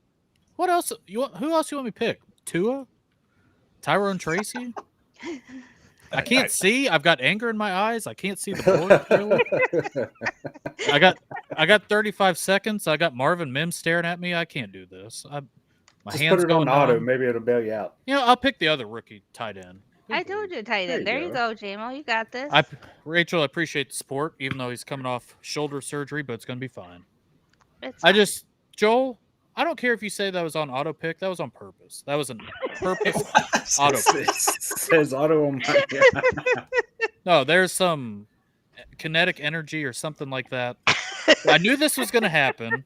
What else? Who else you want me to pick? Tua? Tyrone Tracy? I can't see. I've got anger in my eyes. I can't see the board clearly. I got 35 seconds. I got Marvin Mims staring at me. I can't do this. My Just hands put it on going auto. numb. Maybe it'll bail you out. You know, I'll pick the other rookie tight end. I told you tight end. There you go, JMO. You got this. Rachel, I appreciate the support, even though he's coming off shoulder surgery, but it's going to be fine. It's I fine. just, Joel, I don't care if you say that was on auto pick. That was on purpose. That was a purpose auto pick. It says auto on my. No, there's some kinetic energy or something like that. I knew this was going to happen.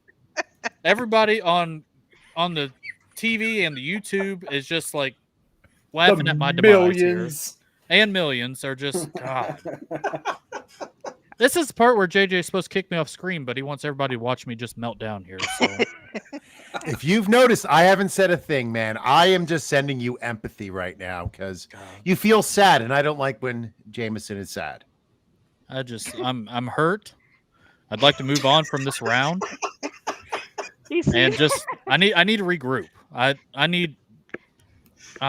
Everybody on the TV and the YouTube is just like laughing at my demise here. Millions. And millions are just, God. This is the part where JJ is supposed to kick me off screen, but he wants everybody to watch me just melt down here. So. If you've noticed, I haven't said a thing, man. I am just sending you empathy right now because you feel sad, and I don't like when Jameson is sad. I'm hurt. I'd like to move on from this round, You see? and just I need to regroup. I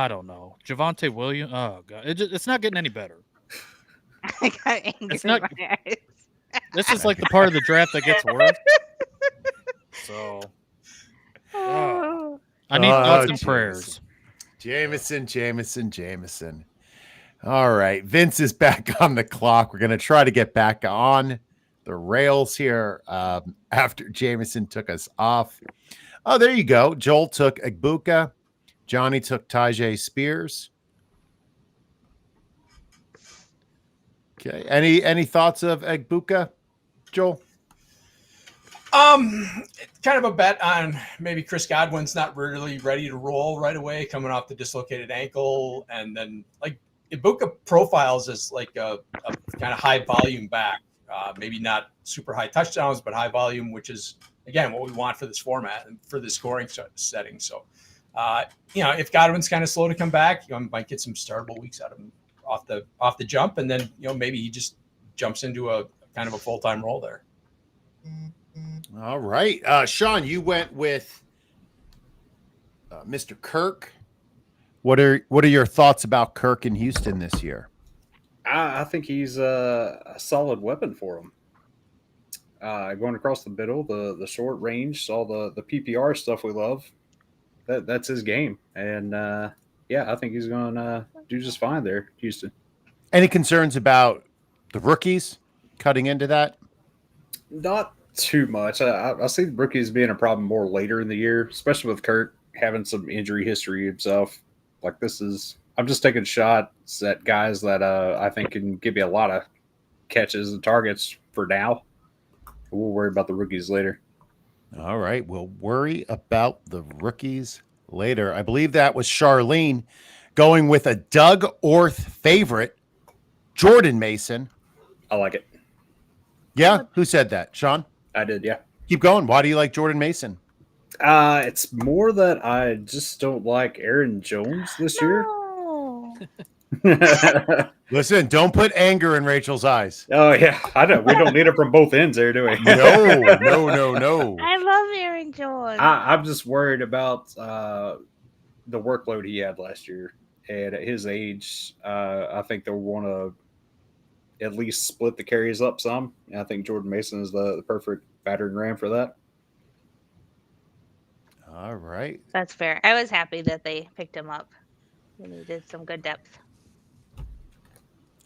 don't know, Javonte Williams. Oh God, it's not getting any better. I got anger It's in not- my eyes. This is like the part of the draft that gets worse. So Oh. I need Oh, thoughts and Jameson. prayers. Jameson. All right. Vince is back on the clock. We're going to try to get back on the rails here after Jameson took us off. Oh, there you go. Joel took Egbuka. Johnny took Tajay Spears. Okay. Any thoughts of Egbuka, Joel? Kind of a bet on maybe Chris Godwin's not really ready to roll right away, coming off the dislocated ankle, and then like Ibuka profiles as like a kind of high volume back, maybe not super high touchdowns, but high volume, which is again what we want for this format and for this scoring setting. So, if Godwin's kind of slow to come back, might get some startable weeks out of him off the jump, and then maybe he just jumps into a kind of a full-time role there. All right. Sean, you went with Mr. Kirk. What are your thoughts about Kirk in Houston this year? I think he's a solid weapon for him. Going across the middle, the short range, all the PPR stuff we love. That's his game, and I think he's going to do just fine there, Houston. Any concerns about the rookies cutting into that? Not too much. I see the rookies being a problem more later in the year, especially with Kirk having some injury history himself. Like I'm just taking shots at guys that I think can give you a lot of catches and targets for now. We'll worry about the rookies later. All right. We'll worry about the rookies later. I believe that was Charlene going with a Doug Orth favorite, Jordan Mason. I like it. Yeah. Who said that? Sean? I did, yeah. Keep going. Why do you like Jordan Mason? It's more that I just don't like Aaron Jones this year. No. Listen, don't put anger in Rachel's eyes. Oh yeah, I know. We don't need it from both ends there, do we? No. I love Aaron Jones. I'm just worried about the workload he had last year, and at his age, I think they'll want to at least split the carries up some. And I think Jordan Mason is the perfect battering ram for that. All right. That's fair. I was happy that they picked him up. We needed some good depth.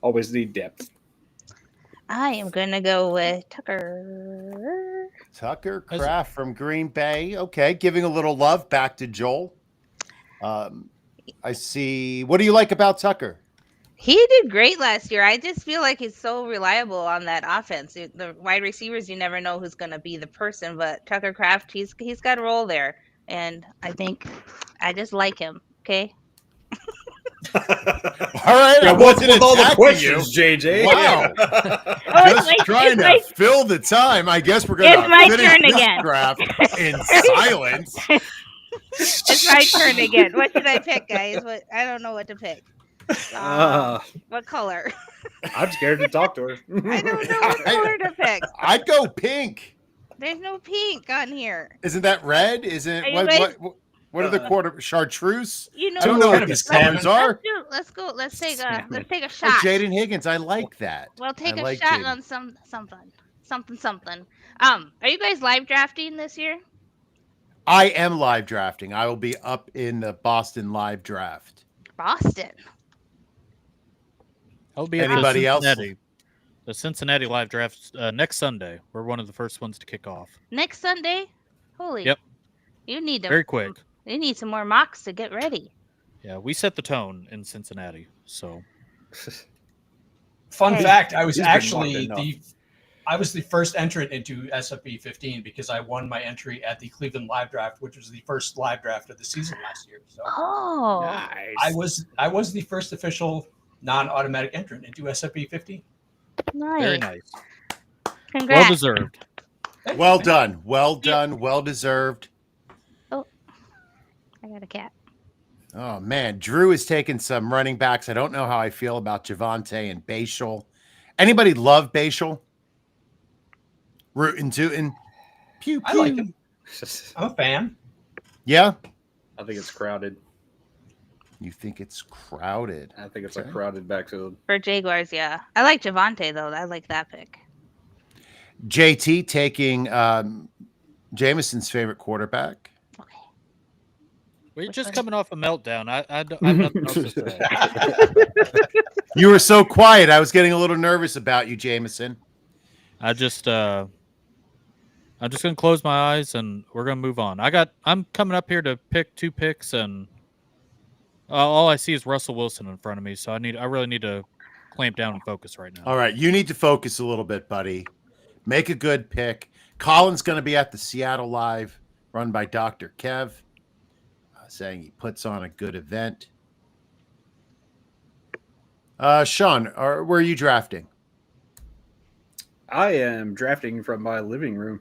Always need depth. I am going to go with Tucker. Tucker Kraft from Green Bay. Okay, giving a little love back to Joel. I see. What do you like about Tucker? He did great last year. I just feel like he's so reliable on that offense. The wide receivers, you never know who's going to be the person, but Tucker Kraft, he's got a role there. And I think I just like him. Okay. All right. Yeah, I what's wasn't with all the attacking questions, you. JJ? Wow. Oh, Just trying to fill the time. I guess we're going It's my to finish turn this again. draft in silence. It's my turn again. What should I pick, guys? I don't know what to pick. What color? I'm scared to talk to her. I don't know what color to pick. I'd go pink. There's no pink on here. Isn't that red? Isn't Are you what? guys- What are the quarter chartreuse? You know, I don't know kind what of a these colors salmon. are. Let's go. Let's take a Like shot. Jaden Higgins, I like that. We'll take I a like shot Jaden. on something. Are you guys live drafting this year? I am live drafting. I will be up in the Boston live draft. Boston. I'll be at Anybody the else? Cincinnati, the Cincinnati live draft next Sunday. We're one of the first ones to kick off. Next Sunday? Holy. Yep. You need to. Very quick. You need some more mocks to get ready. Yeah, we set the tone in Cincinnati. So Fun Hey. fact: I was He's been actually locked in I was the first entrant into SFB 15 because I won my entry at the Cleveland Live Draft, which was the first live draft of the season last year. So Oh. Nice. I was the first official non-automatic entrant into SFB 15. Nice. very nice. Well Congrats. deserved. Well done. Well done. Well deserved. I got a cat. Oh man, Drew is taking some running backs. I don't know how I feel about Javante and Bashal. Anybody love Bashal? Rootin' tootin'. Pew pew. I like him. I'm a fan. Yeah. I think it's crowded. You think it's crowded? I think it's a Okay. crowded backfield. For Jaguars, yeah. I like Javante though. I like that pick. JT taking Jameson's favorite quarterback. Okay. We're Which just one? coming off a meltdown. I have nothing else to say. You were so quiet. I was getting a little nervous about you, Jameson. I'm just gonna close my eyes and we're gonna move on. I'm coming up here to pick 2 picks and all I see is Russell Wilson in front of me, so I really need to clamp down and focus right now. All right, you need to focus a little bit, buddy. Make a good pick. Colin's going to be at the Seattle Live, run by Dr. Kev, saying he puts on a good event. Sean, where are you drafting? I am drafting from my living room.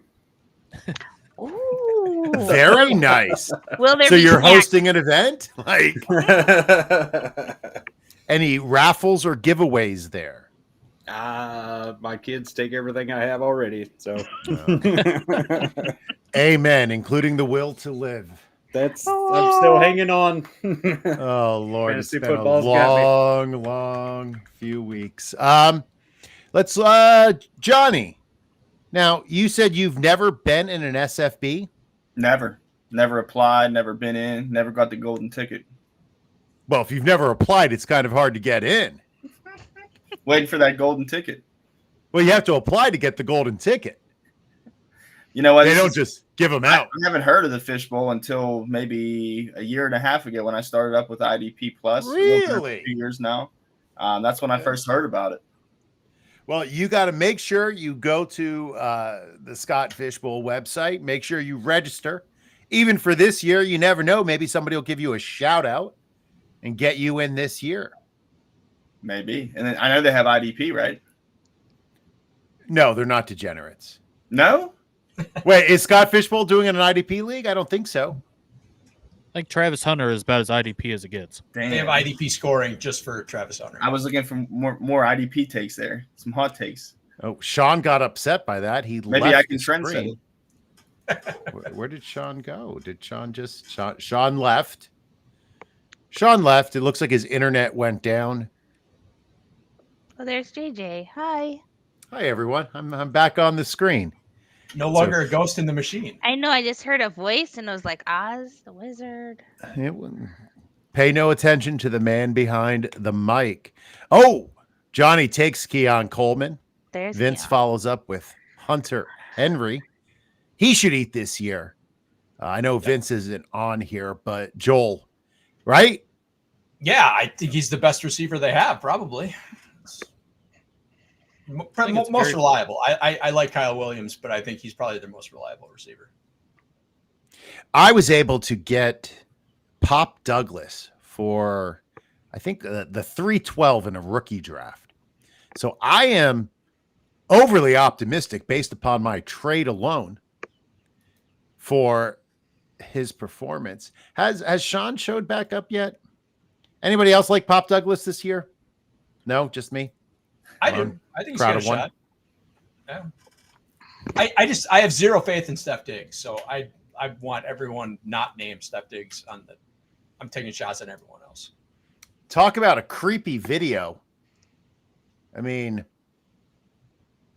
Ooh. Very nice. Will there So be you're snacks? hosting an event? Like any raffles or giveaways there? My kids take everything I have already, so Amen, including the will to live. I'm still hanging on. Oh Lord, it's Fantasy been a football's got me. long few weeks. Let's Johnny. Now, you said you've never been in an SFB? Never applied, never been in, never got the golden ticket. Well, if you've never applied, it's kind of hard to get in. Waiting for that golden ticket. Well, you have to apply to get the golden ticket. You know what? They don't just give them out. I haven't heard of the fishbowl until maybe a year and a half ago when I started up with IDP Plus. Really? 2 years now. That's when I first heard about it. Well, you got to make sure you go to the Scott Fishbowl website. Make sure you register. Even for this year, you never know. Maybe somebody will give you a shout out and get you in this year. Maybe. And then I know they have IDP, right? No, they're not degenerates. No? Wait, is Scott Fishbowl doing it in an IDP league? I don't think so. I think Travis Hunter is about as IDP as it gets. Damn. They have IDP scoring just for Travis Hunter. I was looking for more IDP takes there. Some hot takes. Oh, Sean got upset by that. He Maybe left I can the trend set screen. it. Where did Sean go? Did Sean just Sean left? Sean left. It looks like his internet went down. Oh, there's JJ. Hi. Hi everyone. I'm back on the screen. No longer a ghost in the machine. I know. I just heard a voice and it was like Oz the Wizard. Pay no attention to the man behind the mic. Oh, Johnny takes Keon Coleman. There's Vince Keon. follows up with Hunter Henry. He should eat this year. I know Vince isn't on here, but Joel, right? Yeah, I think he's the best receiver they have, probably. Most reliable. I like Kyle Williams, but I think he's probably their most reliable receiver. I was able to get Pop Douglas for, I think, the 312 in a rookie draft. So I am overly optimistic based upon my trade alone for his performance. Has Sean showed back up yet? Anybody else like Pop Douglas this year? No, just me. I do. I think he's crowd got a of one. shot. Yeah. I have zero faith in Steph Diggs, so I want everyone not named Steph Diggs on the. I'm taking shots at everyone else. Talk about a creepy video. I mean,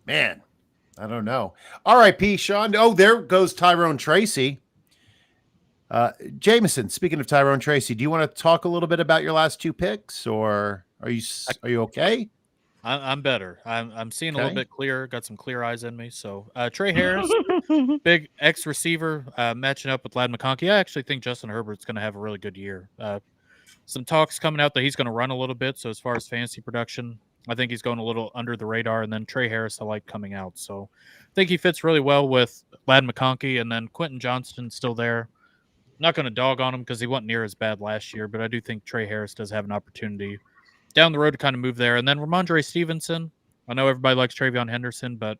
man, I don't know. R.I.P. Sean. Oh, there goes Tyrone Tracy. Jameson, speaking of Tyrone Tracy, do you want to talk a little bit about your last two picks, or are you okay? I'm better. I'm seeing a Okay. little bit clearer. Got some clear eyes in me. So Trey Harris, big X receiver, matching up with Lad McConkey. I actually think Justin Herbert's going to have a really good year. Some talks coming out that he's going to run a little bit. So as far as fantasy production, I think he's going a little under the radar. And then Trey Harris, I like coming out. So I think he fits really well with Lad McConkey. And then Quentin Johnston's still there. I'm not going to dog on him because he wasn't near as bad last year. But I do think Trey Harris does have an opportunity down the road to kind of move there. And then Ramondre Stevenson. I know everybody likes Travion Henderson, but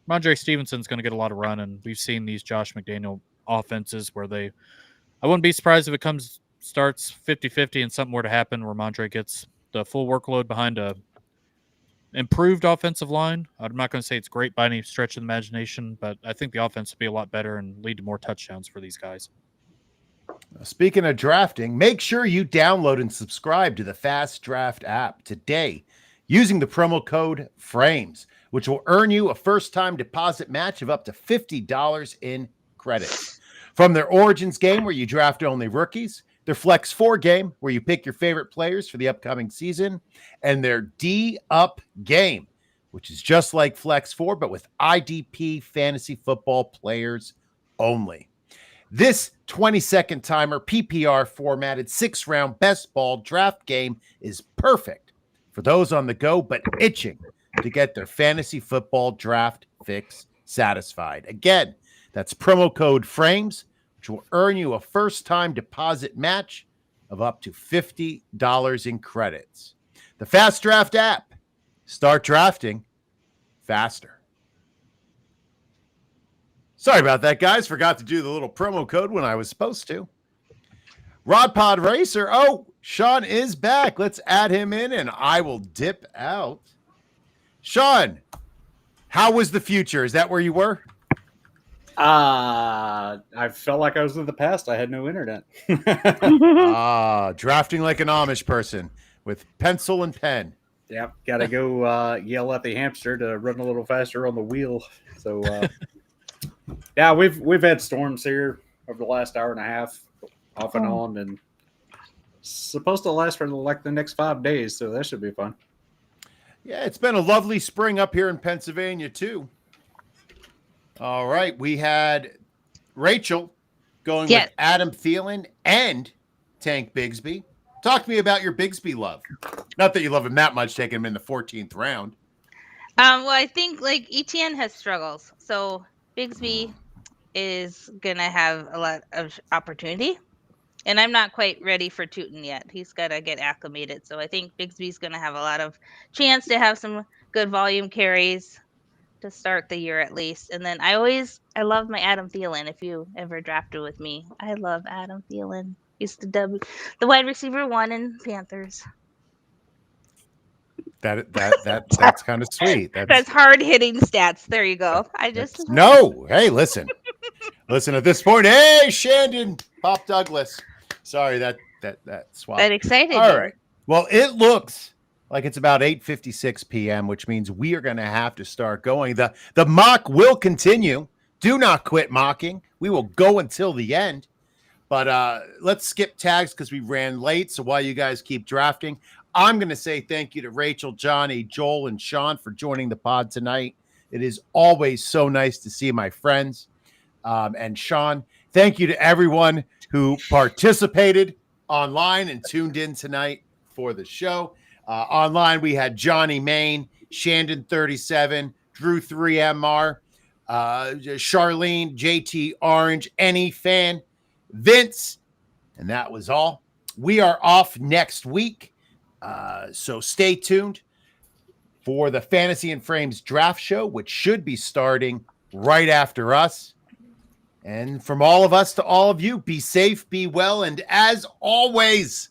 Ramondre Stevenson's going to get a lot of run. And we've seen these Josh McDaniel offenses where I wouldn't be surprised if it starts 50-50 and something were to happen. Ramondre gets the full workload behind a improved offensive line. I'm not going to say it's great by any stretch of the imagination, but I think the offense will be a lot better and lead to more touchdowns for these guys. Speaking of drafting, make sure you download and subscribe to the Fast Draft app today using the promo code FRAMES, which will earn you a first-time deposit match of up to $50 in credits. From their Origins game, where you draft only rookies, their Flex 4 game, where you pick your favorite players for the upcoming season, and their D-Up game, which is just like Flex 4, but with IDP Fantasy Football players only. This 20-second timer, PPR formatted 6-round best ball draft game is perfect for those on the go but itching to get their fantasy football draft fix satisfied. Again, that's promo code FRAMES, which will earn you a first-time deposit match of up to $50 in credits. The Fast Draft app. Start drafting faster. Sorry about that, guys. Forgot to do the little promo code when I was supposed to. Rod Pod Racer. Oh, Sean is back. Let's add him in, and I will dip out. Sean, how was the future? Is that where you were? I felt like I was in the past. I had no internet. Drafting like an Amish person with pencil and pen. Yep, got to go yell at the hamster to run a little faster on the wheel. So, yeah, we've had storms here over the last hour and a half, off and on, and supposed to last for like the next 5 days. So that should be fun. Yeah, it's been a lovely spring up here in Pennsylvania too. All right, we had Rachel going with Adam Thielen and Tank Bigsby. Talk to me about your Bigsby love. Not that you love him that much, taking him in the 14th round. Well, I think like ETN has struggles, so Bigsby is gonna have a lot of opportunity, and I'm not quite ready for Tootin yet. He's got to get acclimated, so I think Bigsby's gonna have a lot of chance to have some good volume carries to start the year at least. And then I love my Adam Thielen. If you ever drafted with me, I love Adam Thielen. He's the wide receiver 1 in Panthers. That's kind of sweet. That's hard hitting stats. There you go. No. Hey, listen. Listen at this point. Hey, Shandon, Pop Douglas. Sorry that swap. That excited. All you. right. Well, it looks like it's about 8:56 p.m., which means we are going to have to start going. The mock will continue. Do not quit mocking. We will go until the end. But let's skip tags because we ran late. So while you guys keep drafting, I'm going to say thank you to Rachel, Johnny, Joel, and Sean for joining the pod tonight. It is always so nice to see my friends. And Sean, thank you to everyone who participated online and tuned in tonight for the show. Online, we had Johnny Main, Shandon 37, Drew 3MR, Charlene, JT Orange, Any Fan, Vince, and that was all. We are off next week. So stay tuned for the Fantasy and Frames draft show, which should be starting right after us. And from all of us to all of you, be safe, be well, and as always,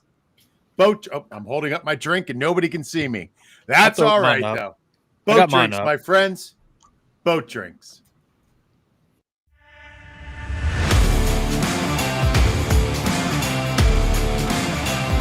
I'm holding up my drink and nobody can see me. That's all right, though. Boat drinks, my friends. Boat drinks.